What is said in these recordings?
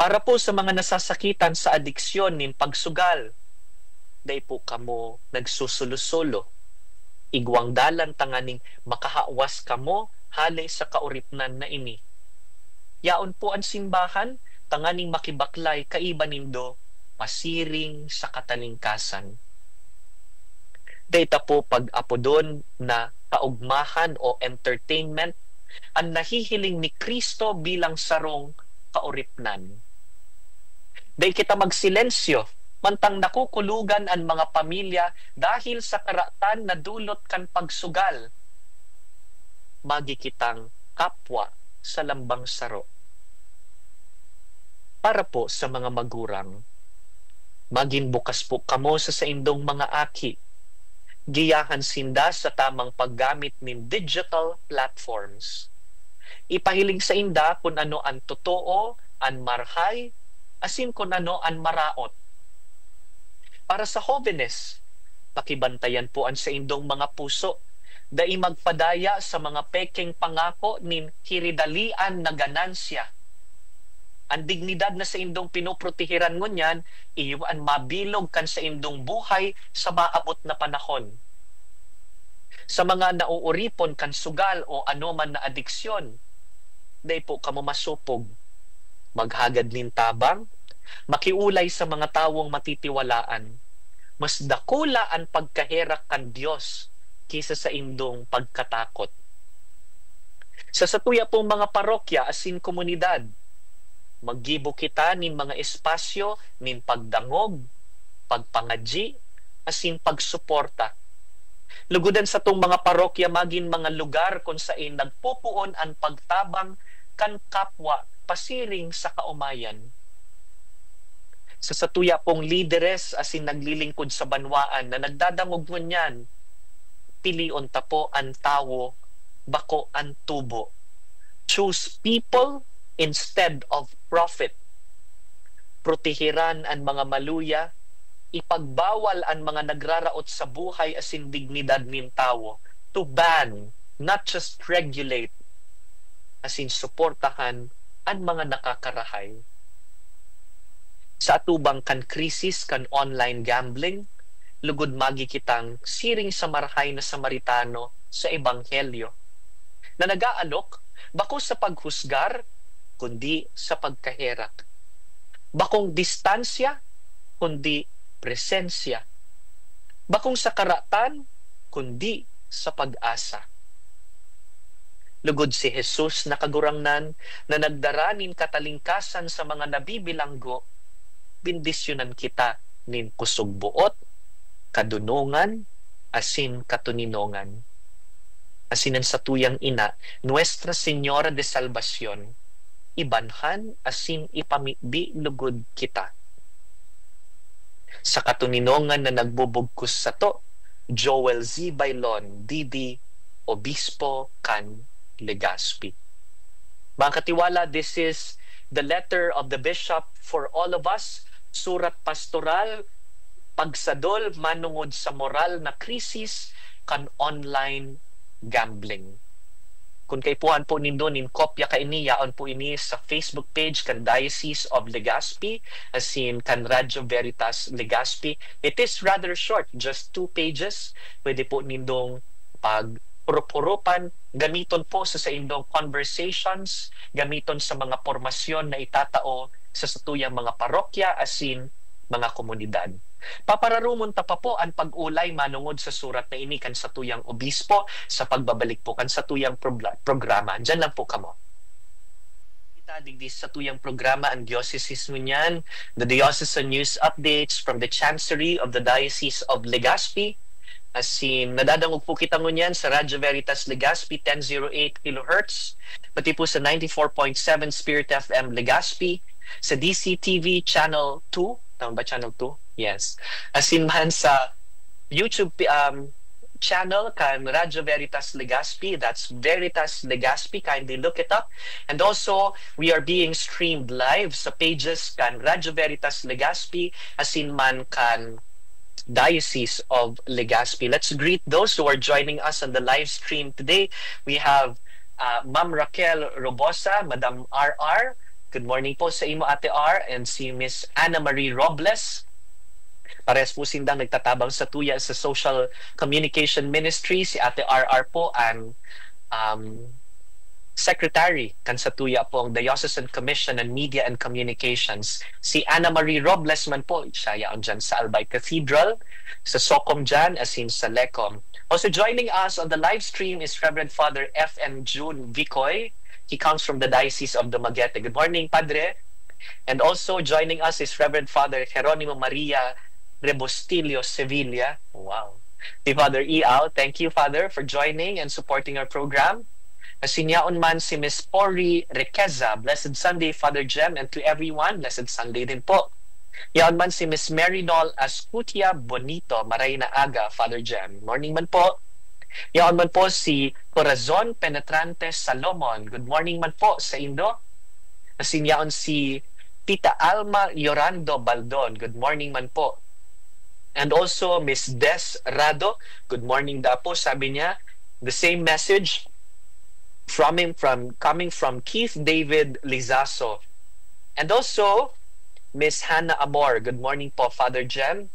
Para po sa mga nasasakitan sa adiksyon nin pagsugal, day po kamo nagsusulo-sulo. Igwang dalan tanganing makahawas kamo halay sa kauripnan na ini. Yaon po ang simbahan, tanganing makibaklay kaiba nindo, pasiring sa katalingkasan. Data po pag-apodon na kaugmahan o entertainment, ang nahihiling ni Kristo bilang sarong kauripnan. Day kita magsilensyo, mantang nakukulugan ang mga pamilya dahil sa karatan na dulot kan pagsugal. Magi kitang kapwa sa lambang saro. Para po sa mga magurang, maging bukas po kamo sa saindong mga aki. Giyahan sinda sa tamang paggamit ng digital platforms. Ipahiling sa inda kung ano ang totoo, ang marhay, asin kung ano ang maraot. Para sa jóvenes, pakibantayan po ang sa indong mga puso, dai magpadaya sa mga pekeng pangako nin hiridalian na ganansya. Ang dignidad na sa indong pinoprotehiran ngunyan, iyon mabilog kan sa indong buhay sa maabot na panahon. Sa mga nauuripon kan sugal o anoman na adiksyon, day po kamo masupog. Maghagad nin tabang, makiulay sa mga tawong matitiwalaan. Mas dakula ang pagkaherak kan Diyos kisa sa indong pagkatakot. Sa satuya pong mga parokya asin komunidad, maggibo kita nin mga espasyo nin pagdangog, pagpangadji, asin pagsuporta. Lugudan sa tong mga parokya maging mga lugar kung saan nagpupuon ang pagtabang kan kapwa pasiring sa kaumayan. Sa satuya pong lideres asin naglilingkod sa banwaan na nagdadangog ngunyan, pilion ta po ang tawo, bako ang tubo. Choose people instead of profit. Protehiran ang mga maluya, ipagbawal ang mga nagraraot sa buhay asin dignidad nin tawo. To ban, not just regulate, asin suportahan ang mga nakakarahay. Sa atubang kan krisis kan online gambling, lugod magi kitang siring sa marahay na Samaritano sa Ebanghelyo, na nagaalok bako sa paghusgar, kundi sa pagkaherak. Bakong distansya, kundi presensya. Bakong sa karatan, kundi sa pag-asa. Lugod si Jesus na kagurangnan na nagdaranin katalingkasan sa mga nabibilanggo, bindisyonan kita nin kusog buot, kadunungan, asin katuninongan. Asinan sa tuyang ina, Nuestra Señora de Salvación, ibanhan asin ipamibi lugod kita. Sa katuninongan na nagbubugkos sa to, Joel Z. Bailon, D.D., Obispo kan Legazpi. Mga katiwala, this is the letter of the Bishop for all of us, surat pastoral, pagsadol manungod sa moral na krisis kan online gambling. Kung kay puan po nindo nin kopya ka ini, yaon po ini sa Facebook page kan Diocese of Legazpi, asin kan Radyo Veritas Legazpi. It is rather short, just 2 pages. Pwede po nindong pag-urup-urupan, gamiton po sa indong conversations, gamiton sa mga formasyon na itatao sa satuyang mga parokya, asin mga komunidad. Papararumon ta pa po ang pag-ulay manungod sa surat na ini kan satuyang obispo sa pagbabalik po kan satuyang programa. Diyan lang po kamo. Kita digdi sa satuyang programa ang diocese ngunyan, the diocesan news updates from the Chancery of the Diocese of Legazpi. Asin nadadangog po kita ngunyan sa Radyo Veritas Legazpi 1008 kHz, pati po sa 94.7 Spirit FM Legazpi, sa DCTV Channel 2, tama ba Channel 2? Yes. Asin man sa YouTube channel kan Radyo Veritas Legazpi, that's Veritas Legazpi, kindly look it up. And also, we are being streamed live sa pages kan Radyo Veritas Legazpi, asin man kan Diocese of Legazpi. Let's greet those who are joining us on the live stream today. We have Ma'am Raquel Robosa, Madam RR, Good morning po sa imo Ate R and si Miss Anna Marie Robles. Pares po sindang nagtatabang sa tuya sa Social Communication Ministry. Si Ate RR po ang Secretary kan sa tuya po ang Diocesan Commission on Media and Communications. Si Anna Marie Robles man po, siya yaon dyan sa Albay Cathedral, sa Socom dyan, as in sa Lecom. Also joining us on the live stream is Reverend Father F.M. June Vicoy. He comes from the Diocese of Dumaguete. Good morning, Padre. And also joining us is Reverend Father Jeronimo Maria Rebostillo Sevilla. Wow. Si Father Iao, thank you, Father, for joining and supporting our program. Sinyaon man si Miss Pori Requeza. Blessed Sunday, Father Jem, and to everyone, blessed Sunday din po. Yaon man si Miss Marinol Ascutia Bonito, maray na aga, Father Jem. Morning man po. Yaon man po si Corazon Penetrante Salomon. Good morning man po sa Indo. Sinyaon si Tita Alma Yorando Baldon. Good morning man po. And also Miss Des Rado. Good morning da po, sabi niya. The same message coming from Keith David Lizaso. And also Miss Hannah Amor. Good morning po, Father Jem.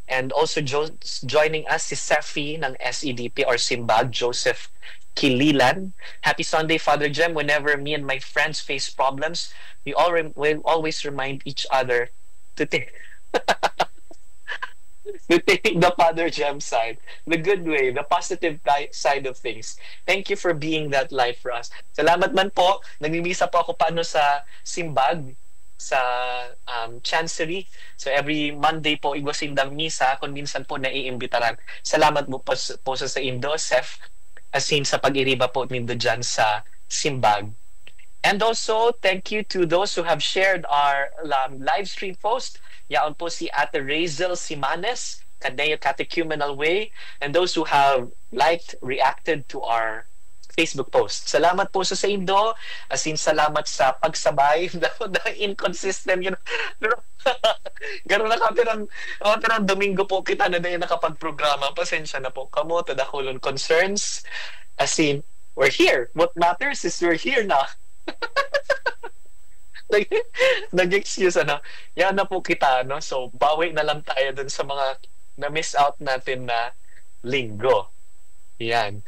And also joining us si Sefi ng SEDP or Simbag, Joseph Kililan. Happy Sunday, Father Jem. Whenever me and my friends face problems, we always remind each other to take to take the Father Jem side, the good way, the positive side of things. Thank you for being that light for us. Salamat man po. Nagmimisa po ako paano sa Simbag, sa Chancery. So every Monday po, igwasindang misa, kung minsan po naiimbitaran. Salamat po sa Indo, Sef, asin sa pag-iriba po nindo dyan sa Simbag. And also, thank you to those who have shared our live stream post. Yaon po si Ate Razel Simanes, Kadeo Catechumenal Way, and those who have liked, reacted to our Facebook post. Salamat po sa Indo, asin salamat sa pagsabay. Inconsistent, you know. Gano'n na katirang Domingo po kita na dahil nakapag-programa. Pasensya na po kamo, tadakulon concerns. Asin, we're here. What matters is we're here na. Nag-excuse yan na po kita, no? So bawi na lang tayo dun sa mga na-miss out natin na linggo. Yan.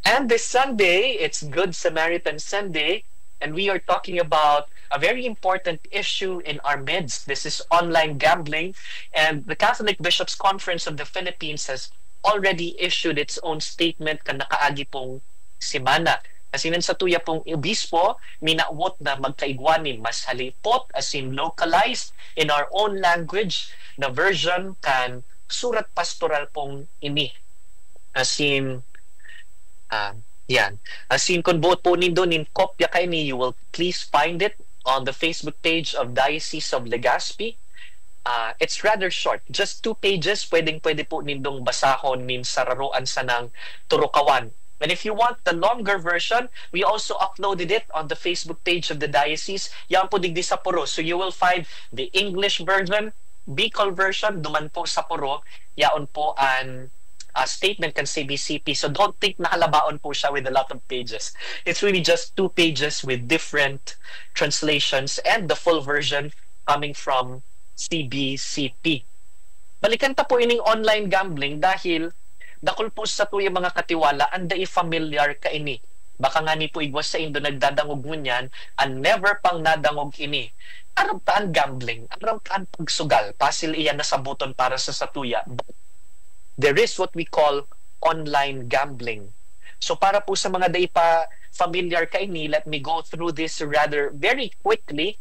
And this Sunday, it's Good Samaritan Sunday, and we are talking about a very important issue in our midst. This is online gambling, and the Catholic Bishops' Conference of the Philippines has already issued its own statement kan nakaagi pong simana. Asinan sa tuya pong obispo, minawot na magkaigwanin mas halipot, as in localized in our own language, na version kan surat pastoral pong ini. As in, yan. As in, kung buot po nindo nin kopya kay ni, you will please find it on the Facebook page of Diocese of Legazpi. It's rather short, just 2 pages. Pwede po nindong basahon nin sararuan sa ng Turukawan. And if you want the longer version, we also uploaded it on the Facebook page of the diocese. Yan po digdi sa Puro. So you will find the English version, Bicol version, duman po sa Puro. Yaon po an statement kan CBCP. So don't think nakalabaon po siya with a lot of pages. It's really just 2 pages with different translations and the full version coming from CBCP. Balikan ta po ining online gambling dahil dakol po sa tuya mga katiwala, anda i-familiar ka ini. Baka nga ni po igwas sa Indo nagdadangog mo niyan, and never pang nadangog ini. Aram taan gambling, aram taan pagsugal, pasil iyan na sabuton para sa satuya. There is what we call online gambling. So para po sa mga day pa familiar ka ini, let me go through this rather very quickly,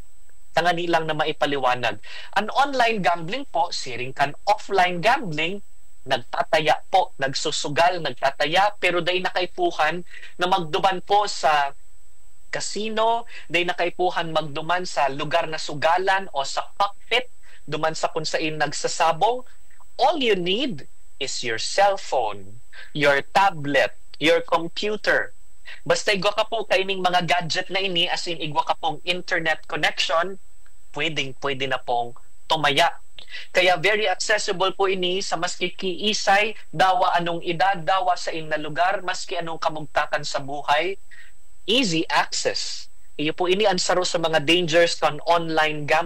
tangani lang na maipaliwanag. An online gambling po, siring kan offline gambling, nagtataya po, nagsusugal, nagtataya, pero day nakaipuhan na magduman po sa casino, day nakaipuhan magduman sa lugar na sugalan o sa cockpit, duman sa kung saan nagsasabong. All you need is your cell phone, your tablet, your computer. Basta igwa ka po kaining mga gadget na ini, as in igwa ka pong internet connection, pwede na pong tumaya. Kaya very accessible po ini sa maski kiisay, dawa anong edad, dawa sa ing na lugar, maski anong kamugtakan sa buhay. Easy access. Iyo po ini ansaro sa mga dangers kan online gambling